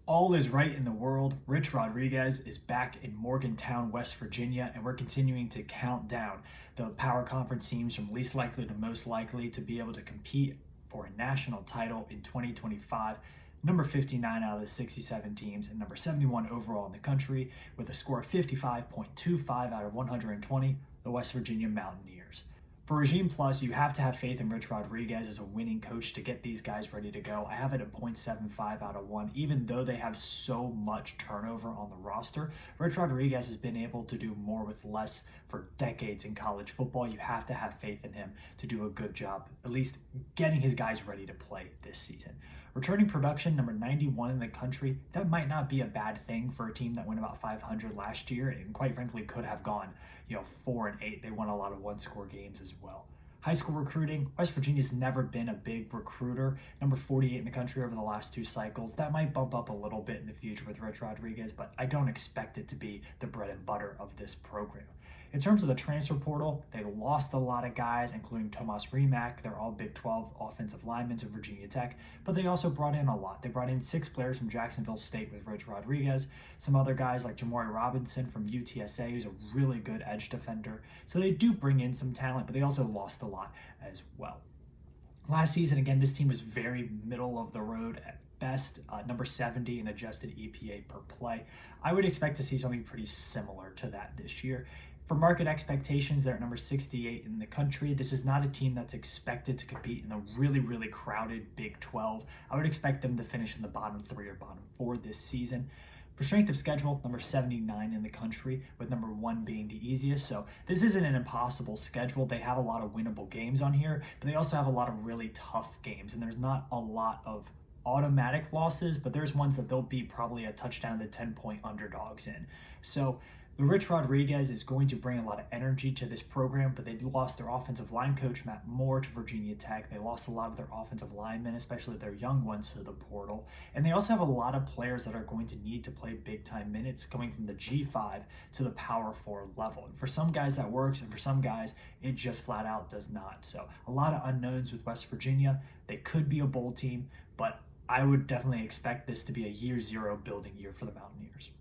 All is right in the world. Rich Rodriguez is back in Morgantown, West Virginia, and we're continuing to count down the power conference teams from least likely to most likely to be able to compete for a national title in 2025. Number 59 out of the 67 teams and number 71 overall in the country with a score of 55.25 out of 120, the West Virginia Mountaineers. For Regime Plus, you have to have faith in Rich Rodriguez as a winning coach to get these guys ready to go. I have it at 0.75 out of 1. Even though they have so much turnover on the roster, Rich Rodriguez has been able to do more with less for decades in college football. You have to have faith in him to do a good job, at least getting his guys ready to play this season. Returning production, number 91 in the country, that might not be a bad thing for a team that went about 500 last year and quite frankly could have gone, 4-8. They won a lot of one-score games as well. High school recruiting, West Virginia's never been a big recruiter. Number 48 in the country over the last two cycles. That might bump up a little bit in the future with Rich Rodriguez, but I don't expect it to be the bread and butter of this program. In terms of the transfer portal, they lost a lot of guys, including Tomas Rimac. They're all Big 12 offensive linemen to Virginia Tech, but they also brought in a lot. They brought in 6 players from Jacksonville State with Rich Rodriguez, some other guys like Jamari Robinson from UTSA, who's a really good edge defender. So they do bring in some talent, but they also lost a lot as well. Last season, again, this team was very middle of the road at best, number 70 in adjusted EPA per play. I would expect to see something pretty similar to that this year. For market expectations, they're at number 68 in the country. This is not a team that's expected to compete in a really, really crowded Big 12. I would expect them to finish in the bottom 3 or bottom 4 this season. For strength of schedule, number 79 in the country, with number 1 being the easiest. So this isn't an impossible schedule. They have a lot of winnable games on here, but they also have a lot of really tough games, and there's not a lot of automatic losses, but there's ones that they'll be probably a touchdown to 10-point underdogs in. So the Rich Rodriguez is going to bring a lot of energy to this program, but they lost their offensive line coach, Matt Moore, to Virginia Tech. They lost a lot of their offensive linemen, especially their young ones, to the portal. And they also have a lot of players that are going to need to play big-time minutes coming from the G5 to the Power 4 level. And for some guys that works, and for some guys, it just flat out does not. So a lot of unknowns with West Virginia. They could be a bowl team, but I would definitely expect this to be a year 0 building year for the Mountaineers.